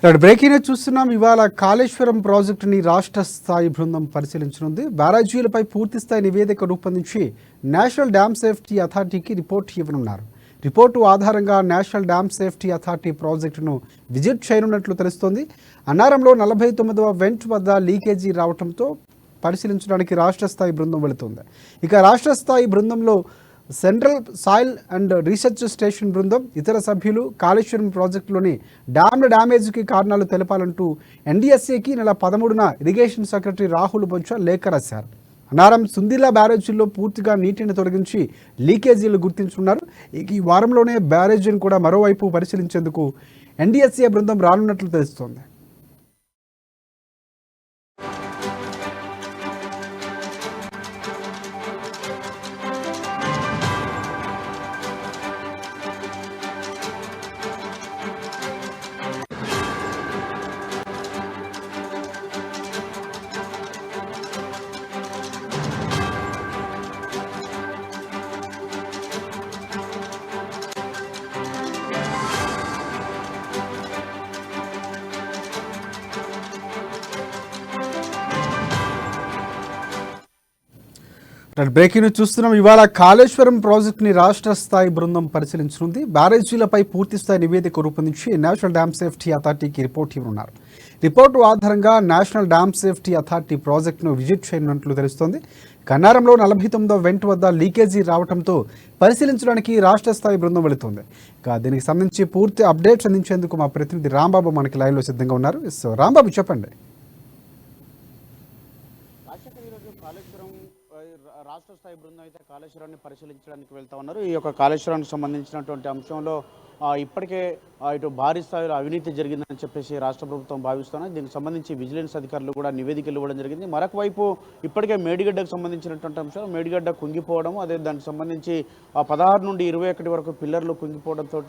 Breaking news చూస్తున్నాం. ఇవాళ కాళేశ్వరం ప్రాజెక్టుని రాష్ట్ర స్థాయి బృందం పరిశీలించనుంది. బ్యారేజీలపై పూర్తిస్థాయి నివేదిక రూపొందించి నేషనల్ డ్యామ్ సేఫ్టీ అథారిటీకి రిపోర్ట్ ఇవ్వనున్నారు. రిపోర్టు ఆధారంగా నేషనల్ డ్యామ్ సేఫ్టీ అథారిటీ ప్రాజెక్టును విజిట్ చేయనున్నట్లు తెలుస్తోంది. అన్నారంలో 49వ వెంట్ వద్ద లీకేజీ రావడంతో పరిశీలించడానికి రాష్ట్ర స్థాయి బృందం వెళుతుంది. ఇక రాష్ట్ర స్థాయి బృందంలో central soil and research station బృందం, ఇతర సభ్యులు కాళేశ్వరం ప్రాజెక్టులోని డ్యామ్ల డ్యామేజ్కి కారణాలు తెలపాలంటూ ఎన్డీఎస్ఏకి నెల 13న ఇరిగేషన్ సెక్రటరీ రాహుల్ బొజ్జా లేఖ రాశారు. అన్నారం సుందిల్లా బ్యారేజీల్లో పూర్తిగా నీటిని తొలగించి లీకేజీలు గుర్తించున్నారు. ఈ వారంలోనే బ్యారేజీని కూడా మరోవైపు పరిశీలించేందుకు ఎన్డీఎస్ఏ బృందం రానున్నట్లు తెలుస్తోంది. బ్రేకింగ్ న్యూస్ చూస్తున్నాం. ఇవాళ కాళేశ్వరం ప్రాజెక్టుని రాష్ట్ర స్థాయి బృందం పరిశీలించనుంది. బ్యారేజీలపై పూర్తిస్థాయి నివేదిక రూపొందించి నేషనల్ డ్యామ్ సేఫ్టీ అథారిటీకి రిపోర్ట్ ఇవ్వనున్నారు. రిపోర్టు ఆధారంగా నేషనల్ డ్యామ్ సేఫ్టీ అథారిటీ ప్రాజెక్టును విజిట్ చేయనున్నట్లు తెలుస్తోంది. అన్నారంలో 49వ వెంట్ వద్ద లీకేజీ రావడంతో పరిశీలించడానికి రాష్ట్ర స్థాయి బృందం వెళుతుంది. ఇక దీనికి సంబంధించి పూర్తి అప్డేట్స్ అందించేందుకు మా ప్రతినిధి రాంబాబు మనకి లైవ్లో సిద్ధంగా ఉన్నారు. సో రాంబాబు, చెప్పండి. రాష్ట్ర స్థాయి బృందం అయితే కాళేశ్వరాన్ని పరిశీలించడానికి వెళ్తా ఉన్నారు. ఈ యొక్క కాళేశ్వరానికి సంబంధించినటువంటి అంశంలో ఇప్పటికే ఇటు భారీ స్థాయిలో అవినీతి జరిగిందని చెప్పేసి రాష్ట్ర ప్రభుత్వం భావిస్తున్నారు. దీనికి సంబంధించి విజిలెన్స్ అధికారులు కూడా నివేదికలు ఇవ్వడం జరిగింది. మరొక వైపు ఇప్పటికే మేడిగడ్డకు సంబంధించినటువంటి అంశం, మేడిగడ్డ కుంగిపోవడం, అదే దానికి సంబంధించి 16 నుండి 21 వరకు పిల్లర్లు కుంగిపోవడంతో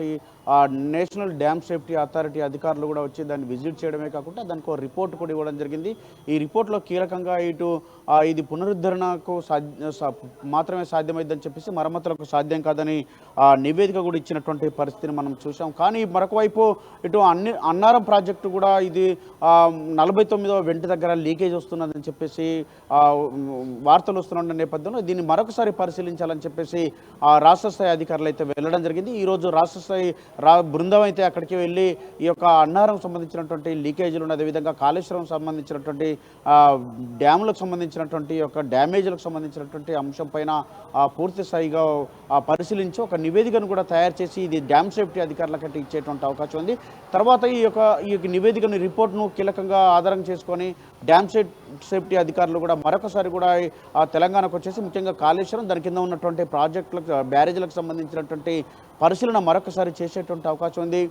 నేషనల్ డ్యామ్ సేఫ్టీ అథారిటీ అధికారులు కూడా వచ్చి దాన్ని విజిట్ చేయడమే కాకుండా దానికి ఒక రిపోర్ట్ కూడా ఇవ్వడం జరిగింది. ఈ రిపోర్ట్లో కీలకంగా ఇటు ఇది పునరుద్ధరణకు మాత్రమే సాధ్యమైందని చెప్పేసి మరమ్మతులకు సాధ్యం కాదని నివేదిక కూడా ఇచ్చినటువంటి పరిస్థితిని మనం చూసాం. కానీ మరొక వైపు ఇటు అన్నారం ప్రాజెక్టు కూడా ఇది 49వ వెంట దగ్గర లీకేజ్ వస్తున్నదని చెప్పేసి వార్తలు వస్తున్న నేపథ్యంలో దీన్ని మరొకసారి పరిశీలించాలని చెప్పేసి రాష్ట్ర స్థాయి అధికారులు అయితే వెళ్ళడం జరిగింది. ఈరోజు రాష్ట్ర స్థాయి బృందం అయితే అక్కడికి వెళ్ళి ఈ యొక్క అన్నారం సంబంధించినటువంటి లీకేజీలు, అదేవిధంగా కాళేశ్వరం సంబంధించినటువంటి డ్యాములకు సంబంధించినటువంటి యొక్క డ్యామేజ్లకు సంబంధించినటువంటి అంశం పైన పూర్తి స్థాయిగా పరిశీలించి ఒక నివేదికను కూడా తయారు చేసి ఇది డ్యామ్ సేఫ్టీ అధికారులకంటే ఇచ్చేటువంటి అవకాశం ఉంది. తర్వాత ఈ యొక్క నివేదికను, రిపోర్ట్ను కీలకంగా ఆధారం చేసుకొని డ్యామ్ సేఫ్టీ అధికారులు కూడా మరొకసారి కూడా తెలంగాణకు వచ్చేసి ముఖ్యంగా కాళేశ్వరం దాని కింద ఉన్నటువంటి ప్రాజెక్టులకు, బ్యారేజీలకు సంబంధించినటువంటి పరిశీలన మరొకసారి చేసేటువంటి అవకాశం ఉంది.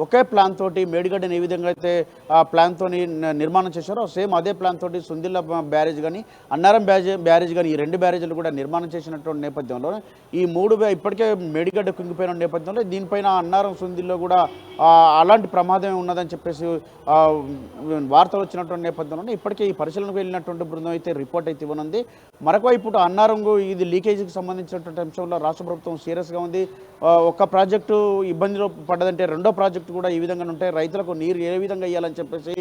ఒకే ప్లాన్ తోటి మేడిగడ్డని ఏ విధంగా అయితే ప్లాన్తో నిర్మాణం చేశారో సేమ్ అదే ప్లాన్ తోటి సుందిల్ల బ్యారేజ్ కానీ అన్నారం బ్యారేజ్ కానీ ఈ 2 బ్యారేజీలు కూడా నిర్మాణం చేసినటువంటి నేపథ్యంలో ఈ 3 ఇప్పటికే మేడిగడ్డ కుంగిపోయిన నేపథ్యంలో దీనిపైన అన్నారం సుందిల్లో కూడా అలాంటి ప్రమాదమే ఉన్నదని చెప్పేసి వార్తలు వచ్చినటువంటి నేపథ్యంలో ఇప్పటికే ఈ పరిశీలనకు వెళ్ళినటువంటి బృందం అయితే రిపోర్ట్ అయితే ఇవ్వనుంది. మరొక ఇప్పుడు అన్నారంగు ఇది లీకేజీకి సంబంధించినటువంటి అంశంలో రాష్ట్ర ప్రభుత్వం సీరియస్గా ఉంది. ఒక ప్రాజెక్టు ఇబ్బందిలో పడ్డదంటే రెండో ప్రాజెక్టు కూడా ఈ విధంగా ఉంటాయి. రైతులకు నీరు ఏ విధంగా ఇవ్వాలని చెప్పేసి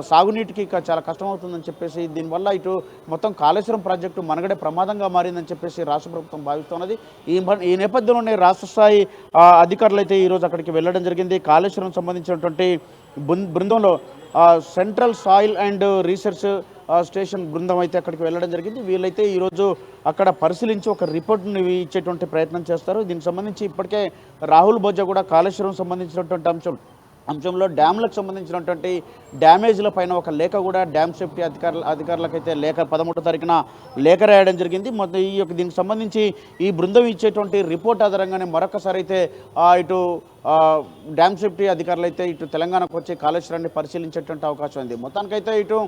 సాగునీటికి చాలా కష్టమవుతుందని చెప్పేసి దీనివల్ల ఇటు మొత్తం కాళేశ్వరం ప్రాజెక్టు మనగడే ప్రమాదంగా మారిందని చెప్పేసి రాష్ట్ర ప్రభుత్వం భావిస్తున్నది. ఈ నేపథ్యంలోనే రాష్ట్ర స్థాయి అధికారులు అయితే ఈరోజు అక్కడికి వెళ్ళడం జరిగింది. కాళేశ్వరం సంబంధించినటువంటి బృందంలో central soil and research station బృందం అయితే అక్కడికి వెళ్ళడం జరిగింది. వీళ్ళైతే ఈరోజు అక్కడ పరిశీలించి ఒక రిపోర్ట్ని ఇచ్చేటువంటి ప్రయత్నం చేస్తారు. దీనికి సంబంధించి ఇప్పటికే రాహుల్ బొజ్జా కూడా కాళేశ్వరం సంబంధించినటువంటి అంశంలో డ్యామ్లకు సంబంధించినటువంటి డ్యామేజ్ల పైన ఒక లేఖ కూడా డ్యామ్ సేఫ్టీ అధికారులకైతే లేఖ 13వ తారీఖున లేఖ రాయడం జరిగింది. మొత్తం ఈ యొక్క దీనికి సంబంధించి ఈ బృందం ఇచ్చేటువంటి రిపోర్ట్ ఆధారంగానే మరొకసారి అయితే ఇటు డ్యామ్ సేఫ్టీ అధికారులు అయితే ఇటు తెలంగాణకు వచ్చి కాళేశ్వరాన్ని పరిశీలించేటువంటి అవకాశం ఉంది. మొత్తానికైతే ఇటు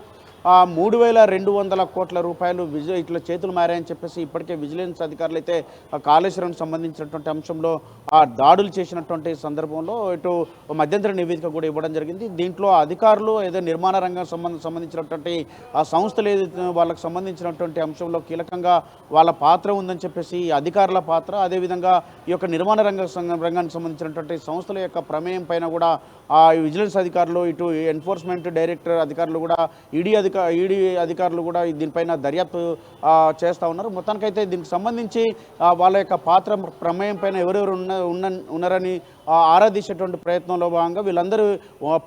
3,200 కోట్ల రూపాయలు ఇట్లా చేతులు మారాయని చెప్పేసి ఇప్పటికే విజిలెన్స్ అధికారులు అయితే కాళేశ్వరానికి సంబంధించినటువంటి అంశంలో దాడులు చేసినటువంటి సందర్భంలో ఇటు మధ్యంతర నివేదిక కూడా ఇవ్వడం జరిగింది. దీంట్లో అధికారులు ఏదో నిర్మాణ రంగం సంబంధించినటువంటి సంస్థలు ఏదైతే వాళ్ళకి సంబంధించినటువంటి అంశంలో కీలకంగా వాళ్ళ పాత్ర ఉందని చెప్పేసి అధికారుల పాత్ర, అదేవిధంగా ఈ యొక్క నిర్మాణ రంగానికి సంబంధించినటువంటి సంస్థల యొక్క ప్రమేయం పైన కూడా విజిలెన్స్ అధికారులు, ఇటు ఎన్ఫోర్స్మెంట్ డైరెక్టర్ అధికారులు కూడా, ఈడీ అధికారులు కూడా దీనిపైన దర్యాప్తు చేస్తూ ఉన్నారు. మొత్తానికైతే దీనికి సంబంధించి వాళ్ళ యొక్క పాత్ర ప్రమేయం పైన ఎవరెవరు ఉన్నారని ఆరాధించేటువంటి ప్రయత్నంలో భాగంగా వీళ్ళందరూ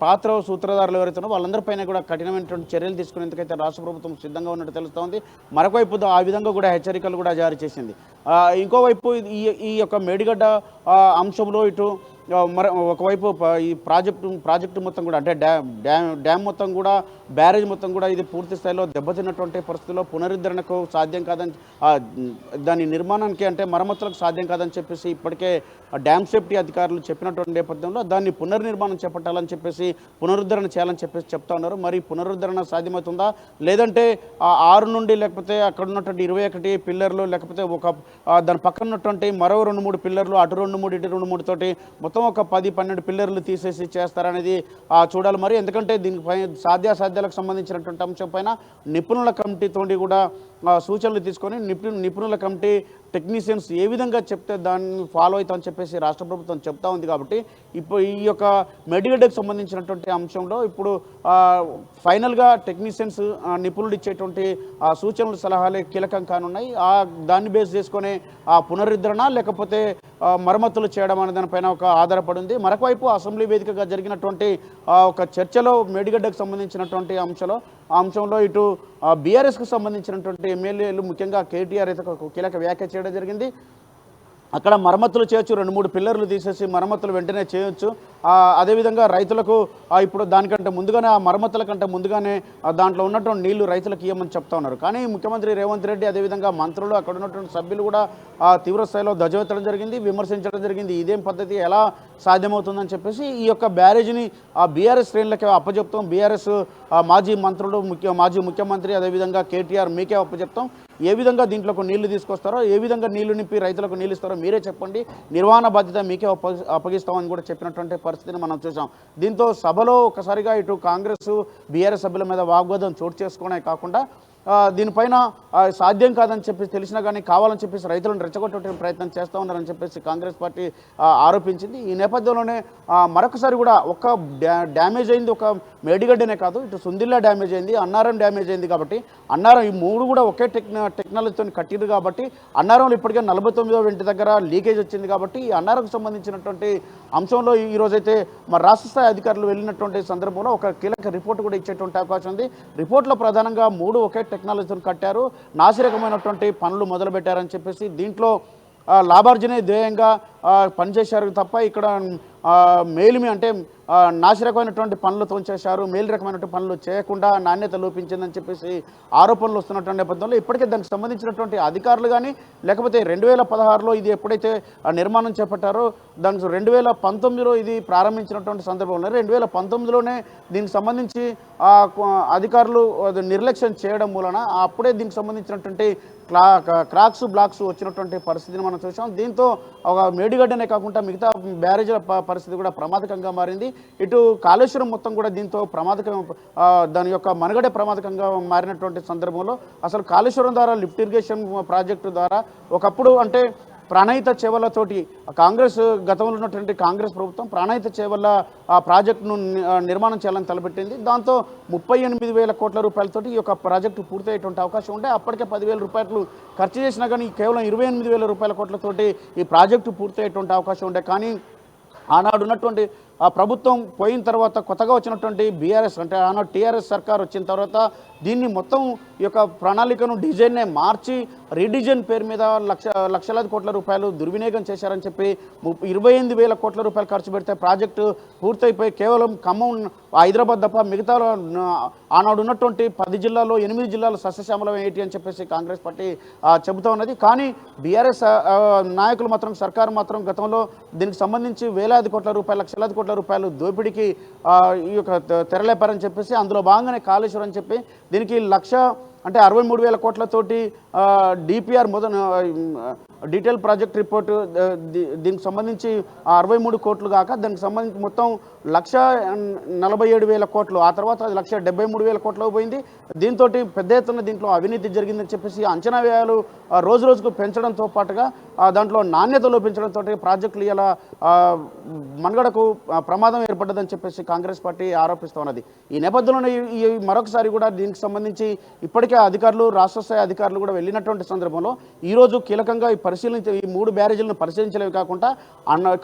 పాత్ర సూత్రధారులు ఎవరైతే ఉన్నారో వాళ్ళందరిపైన కూడా కఠినమైనటువంటి చర్యలు తీసుకునేందుకైతే రాష్ట్ర ప్రభుత్వం సిద్ధంగా ఉన్నట్టు తెలుస్తోంది. మరొకవైపు ఆ విధంగా కూడా హెచ్చరికలు కూడా జారీ చేసింది. ఇంకోవైపు ఈ యొక్క మేడిగడ్డ అంశంలో ఇటు ఒకవైపు ఈ ప్రాజెక్టు మొత్తం కూడా అంటే డ్యామ్ మొత్తం కూడా, బ్యారేజ్ మొత్తం కూడా ఇది పూర్తి స్థాయిలో దెబ్బతిన్నటువంటి పరిస్థితుల్లో పునరుద్ధరణకు సాధ్యం కాదని, దాని నిర్మాణానికి అంటే మరమ్మతులకు సాధ్యం కాదని చెప్పేసి ఇప్పటికే డ్యామ్ సేఫ్టీ అధికారులు చెప్పినటువంటి నేపథ్యంలో దాన్ని పునర్నిర్మాణం చేపట్టాలని చెప్పేసి, పునరుద్ధరణ చేయాలని చెప్పేసి చెప్తా ఉన్నారు. మరి పునరుద్ధరణ సాధ్యమవుతుందా, లేదంటే 6 నుండి లేకపోతే అక్కడ ఉన్నటువంటి 21 పిల్లర్లు, లేకపోతే దాని పక్కన ఉన్నటువంటి మరో 2-3 పిల్లర్లు, అటు 2-3 ఇటు 2-3 తోటి మొత్తం ఒక 10-12 పిల్లర్లు తీసేసి చేస్తారనేది చూడాలి. మరి ఎందుకంటే దీనిపై సాధ్యాసాధ్యాలకు సంబంధించినటువంటి అంశం పైన నిపుణుల కమిటీతోటి కూడా సూచనలు తీసుకొని నిపుణుల కమిటీ టెక్నీషియన్స్ ఏ విధంగా చెప్తే దాన్ని ఫాలో అవుతామని చెప్పేసి రాష్ట్ర ప్రభుత్వం చెప్తా ఉంది. కాబట్టి ఇప్పుడు ఈ యొక్క మేడిగడ్డకు సంబంధించినటువంటి అంశంలో ఇప్పుడు ఫైనల్గా టెక్నీషియన్స్ నిపుణులు ఇచ్చేటువంటి సూచనలు సలహాలే కీలకం కానున్నాయి. దాన్ని బేస్ చేసుకొని పునరుద్ధరణ లేకపోతే మరమ్మతులు చేయడం అనే దానిపైన ఒక ఆధారపడి ఉంది. మరొకవైపు అసెంబ్లీ వేదికగా జరిగినటువంటి ఒక చర్చలో మేడిగడ్డకు సంబంధించినటువంటి అంశంలో ఇటు బీఆర్ఎస్కు సంబంధించినటువంటి ఎమ్మెల్యేలు, ముఖ్యంగా కేటీఆర్ అయితే ఒక కీలక వ్యాఖ్య చేయడం జరిగింది. అక్కడ మరమ్మతులు చేయొచ్చు, 2-3 పిల్లర్లు తీసేసి మరమ్మతులు వెంటనే చేయొచ్చు. అదేవిధంగా రైతులకు ఇప్పుడు దానికంటే ముందుగానే, ఆ మరమ్మతుల కంటే ముందుగానే దాంట్లో ఉన్నటువంటి నీళ్లు రైతులకు ఇవ్వమని చెప్తా ఉన్నారు. కానీ ముఖ్యమంత్రి రేవంత్ రెడ్డి, అదేవిధంగా మంత్రులు, అక్కడ ఉన్నటువంటి సభ్యులు కూడా తీవ్రస్థాయిలో ధ్వజమెత్తడం జరిగింది, విమర్శించడం జరిగింది. ఇదేం పద్ధతి, ఎలా సాధ్యమవుతుందని చెప్పేసి ఈ యొక్క బ్యారేజ్ని బీఆర్ఎస్ శ్రేణులకే అప్పచెప్తాం, బీఆర్ఎస్ మాజీ మంత్రులు, మాజీ ముఖ్యమంత్రి, అదేవిధంగా కేటీఆర్ మీకే అప్పచెప్తాం, ఏ విధంగా దీంట్లోకి నీళ్లు తీసుకొస్తారో, ఏ విధంగా నీళ్లు నింపి రైతులకు నీళ్ళు ఇస్తారో మీరే చెప్పండి, నిర్వహణ బాధ్యత మీకే అప్పగిస్తామని కూడా చెప్పినటువంటి పరిస్థితిని మనం చూసాం. దీంతో సభలో ఒకసారిగా ఇటు కాంగ్రెస్, బీఆర్ఎస్ సభ్యుల మీద వాగ్వాదం చోటు చేసుకోవడమే కాకుండా దీనిపైన సాధ్యం కాదని చెప్పేసి తెలిసినా కానీ కావాలని చెప్పేసి రైతులను రెచ్చగొట్టే ప్రయత్నం చేస్తూ ఉన్నారని చెప్పేసి కాంగ్రెస్ పార్టీ ఆరోపించింది. ఈ నేపథ్యంలోనే మరొకసారి కూడా ఒక డ్యామేజ్ అయింది, ఒక మేడిగడ్డనే కాదు, ఇటు సుందిల్లా డ్యామేజ్ అయింది, అన్నారం డ్యామేజ్ అయింది. కాబట్టి అన్నారం, ఈ 3 కూడా ఒకే టెక్నాలజీతో కట్టిరు. కాబట్టి అన్నారంలో ఇప్పటికే 49వ ఇంటి దగ్గర లీకేజ్ వచ్చింది. కాబట్టి ఈ అన్నారంకు సంబంధించినటువంటి అంశంలో ఈరోజైతే మరి రాష్ట్ర స్థాయి అధికారులు వెళ్ళినటువంటి సందర్భంలో ఒక కీలక రిపోర్ట్ కూడా ఇచ్చేటువంటి అవకాశం ఉంది. రిపోర్ట్లో ప్రధానంగా 3 ఒకే టెక్నాలజీతో కట్టారు, నాసిరకమైనటువంటి పనులు మొదలుపెట్టారని చెప్పేసి, దీంట్లో లాభార్జనే ధ్యేయంగా పనిచేశారు తప్ప ఇక్కడ మేలిమి అంటే నాసిరకమైనటువంటి పనులతో చేశారు, మేలు రకమైనటువంటి పనులు చేయకుండా నాణ్యత లోపించిందని చెప్పేసి ఆరోపణలు వస్తున్నటువంటి నేపథ్యంలో ఇప్పటికే దానికి సంబంధించినటువంటి అధికారులు కానీ, లేకపోతే 2016లో ఇది ఎప్పుడైతే నిర్మాణం చేపట్టారో దానికి 2019లో ఇది ప్రారంభించినటువంటి సందర్భంలో 2019లోనే దీనికి సంబంధించి అధికారులు నిర్లక్ష్యం చేయడం మూలన అప్పుడే దీనికి సంబంధించినటువంటి క్రాక్స్, బ్లాక్స్ వచ్చినటువంటి పరిస్థితిని మనం చూసాం. దీంతో ఒక మేడిగడ్డనే కాకుండా మిగతా బ్యారేజ్ల పరిస్థితి కూడా ప్రమాదకంగా మారింది. ఇటు కాళేశ్వరం మొత్తం కూడా దీంతో దాని యొక్క మనుగడే ప్రమాదకంగా మారినటువంటి సందర్భంలో అసలు కాళేశ్వరం ద్వారా లిఫ్ట్ ఇరిగేషన్ ప్రాజెక్టు ద్వారా ఒకప్పుడు అంటే ప్రాణహిత చేవలతోటి కాంగ్రెస్ గతంలో ఉన్నటువంటి కాంగ్రెస్ ప్రభుత్వం ప్రాణహిత చేవల ప్రాజెక్టును నిర్మాణం చేయాలని తలపెట్టింది. దాంతో 38,000 కోట్ల రూపాయలతోటి ఈ యొక్క ప్రాజెక్టు పూర్తయ్యేటువంటి అవకాశం ఉంటే అప్పటికే 10,000 రూపాయలు ఖర్చు చేసినా కానీ కేవలం 28,000 రూపాయల కోట్లతోటి ఈ ప్రాజెక్టు పూర్తయ్యేటువంటి అవకాశం ఉండే. కానీ ఆనాడు ఉన్నటువంటి ప్రభుత్వం పోయిన తర్వాత కొత్తగా వచ్చినటువంటి బీఆర్ఎస్ అంటే ఆనాడు టీఆర్ఎస్ సర్కార్ వచ్చిన తర్వాత దీన్ని మొత్తం ఈ యొక్క ప్రణాళికను డిజైన్నే మార్చి రీడిజైన్ పేరు మీద లక్షలాది కోట్ల రూపాయలు దుర్వినియోగం చేశారని చెప్పి 28,000 కోట్ల రూపాయలు ఖర్చు పెడితే ప్రాజెక్టు పూర్తయిపోయి కేవలం ఖమ్మం, హైదరాబాద్ తప్ప మిగతా ఆనాడు ఉన్నటువంటి 10 జిల్లాల్లో 8 జిల్లాలు సస్యశ్యామలం ఏంటి అని చెప్పేసి కాంగ్రెస్ పార్టీ చెబుతూ ఉన్నది. కానీ బీఆర్ఎస్ నాయకులు మాత్రం, సర్కారు మాత్రం గతంలో దీనికి సంబంధించి వేలాది కోట్ల రూపాయలు, లక్షలాది కోట్ల రూపాయలు దోపిడీకి ఈ యొక్క తెరలేపారని చెప్పేసి అందులో భాగంగానే కాళేశ్వరం అని చెప్పి దీనికి 63,000 కోట్లతోటి డిపిఆర్ డీటెయిల్ ప్రాజెక్ట్ రిపోర్టు దీనికి సంబంధించి 63 కోట్లు కాక దానికి సంబంధించి మొత్తం 1,47,000 కోట్లు, ఆ తర్వాత అది 1,73,000 కోట్లు పోయింది. దీంతో పెద్ద ఎత్తున దీంట్లో అవినీతి జరిగిందని చెప్పేసి అంచనా వ్యయాలు రోజు రోజుకు పెంచడంతో పాటుగా దాంట్లో నాణ్యత లోపించడంతో ప్రాజెక్టులు ఇలా మనుగడకు ప్రమాదం ఏర్పడ్డదని చెప్పేసి కాంగ్రెస్ పార్టీ ఆరోపిస్తూ ఉన్నది. ఈ నేపథ్యంలో మరొకసారి కూడా దీనికి సంబంధించి ఇప్పటికే అధికారులు, రాష్ట్ర స్థాయి అధికారులు కూడా వెళ్ళినటువంటి సందర్భంలో ఈరోజు కీలకంగా ఈ 3 బ్యారేజీలను పరిశీలించలేవి కాకుండా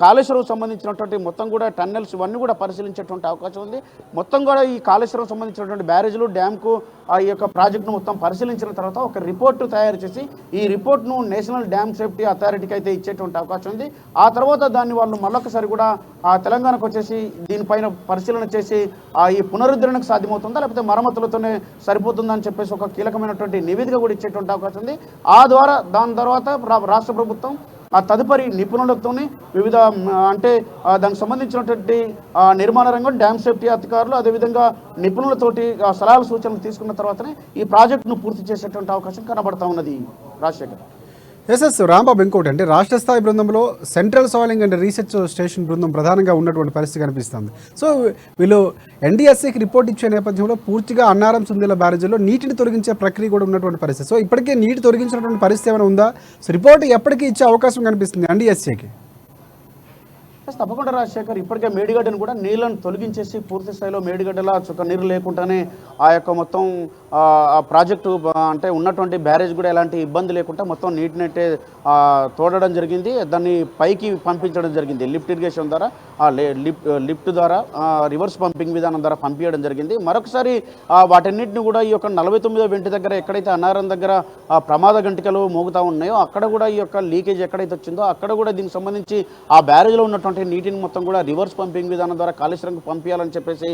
కాళేశ్వరం సంబంధించినటువంటి మొత్తం కూడా టన్నెల్స్ ఇవన్నీ కూడా పరిశీలించేటువంటి అవకాశం ఉంది. మొత్తం కూడా ఈ కాళేశ్వరం సంబంధించినటువంటి బ్యారేజీలు, డ్యామ్కు ఈ యొక్క ప్రాజెక్టును మొత్తం పరిశీలించిన తర్వాత ఒక రిపోర్టు తయారు చేసి ఈ రిపోర్ట్ను నేషనల్ డ్యామ్ సేఫ్టీ అథారిటీకి అయితే ఇచ్చేటువంటి అవకాశం ఉంది. ఆ తర్వాత దాన్ని వాళ్ళు మళ్ళొకసారి కూడా తెలంగాణకు వచ్చేసి దీనిపైన పరిశీలన చేసి ఈ పునరుద్ధరణకు సాధ్యమవుతుందా లేకపోతే మరమ్మతులతోనే సరిపోతుందా అని చెప్పేసి ఒక కీలకమైనటువంటి నివేదిక కూడా ఇచ్చేటువంటి అవకాశం ఉంది. దాని తర్వాత రాష్ట్ర ప్రభుత్వం ఆ తదుపరి నిపుణులతోని వివిధ అంటే దానికి సంబంధించినటువంటి నిర్మాణ రంగం, డ్యామ్ సేఫ్టీ అధికారులు, అదేవిధంగా నిపుణులతోటి సలహాలు సూచనలు తీసుకున్న తర్వాతనే ఈ ప్రాజెక్టును పూర్తి చేసేటువంటి అవకాశం కనబడతా ఉన్నది. రాజశేఖర్. ఎస్ఎస్ రాంబాబు, ఇంకోటి అంటే రాష్ట్ర స్థాయి బృందంలో సెంట్రల్ సాయిలింగ్ అండ్ రీసెర్చ్ స్టేషన్ బృందం ప్రధానంగా ఉన్నటువంటి పరిస్థితి కనిపిస్తుంది. సో వీళ్ళు ఎన్డీఎస్ఏకి రిపోర్ట్ ఇచ్చే నేపథ్యంలో పూర్తిగా అన్నారం సుందిల బ్యారేజీలో నీటిని తొలగించే ప్రక్రియ కూడా ఉన్నటువంటి పరిస్థితి. సో ఇప్పటికే నీటి తొలగించినటువంటి పరిస్థితి ఏమైనా ఉందా? సో రిపోర్ట్ ఎప్పటికీ ఇచ్చే అవకాశం కనిపిస్తుంది ఎన్డీఎస్ఏకి? తప్పకుండా రాజశేఖర్, ఇప్పటికే మేడిగడ్డను కూడా నీళ్లను తొలగించేసి పూర్తి స్థాయిలో మేడిగడ్డలా చుక్క నీరు లేకుండానే ఆ యొక్క మొత్తం ఆ ప్రాజెక్టు అంటే ఉన్నటువంటి బ్యారేజ్ కూడా ఎలాంటి ఇబ్బంది లేకుండా మొత్తం నీటినట్టే తోడడం జరిగింది. దాన్ని పైకి పంపించడం జరిగింది లిఫ్ట్ ఇరిగేషన్ ద్వారా, లిఫ్ట్ ద్వారా రివర్స్ పంపింగ్ విధానం ద్వారా పంపించడం జరిగింది. మరొకసారి వాటన్నిటిని కూడా ఈ యొక్క 49వ వెంటి దగ్గర ఎక్కడైతే అన్నారం దగ్గర ప్రమాద గంటికలు మోగుతూ ఉన్నాయో అక్కడ కూడా ఈ యొక్క లీకేజ్ ఎక్కడైతే వచ్చిందో అక్కడ కూడా దీనికి సంబంధించి ఆ బ్యారేజ్లో ఉన్నటువంటి నీటిని మొత్తం కూడా రివర్స్ పంపింగ్ విధానం ద్వారా కాళేశ్వరంకు పంపించాలని చెప్పేసి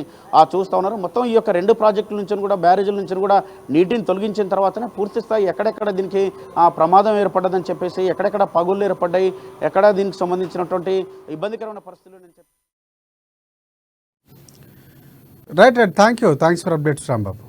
చూస్తూ ఉన్నారు. మొత్తం ఈ యొక్క 2 ప్రాజెక్టుల నుంచి కూడా బ్యారేజీల నుంచి కూడా నీటిని తొలగించిన తర్వాతనే పూర్తి స్థాయి ఎక్కడెక్కడ దీనికి ప్రమాదం ఏర్పడ్డదని చెప్పేసి, ఎక్కడెక్కడ పగుళ్ళు ఏర్పడ్డాయి, ఎక్కడ దీనికి సంబంధించినటువంటి ఇబ్బందికరమైన పరిస్థితులు నేను right. Thanks for updates Rambabu.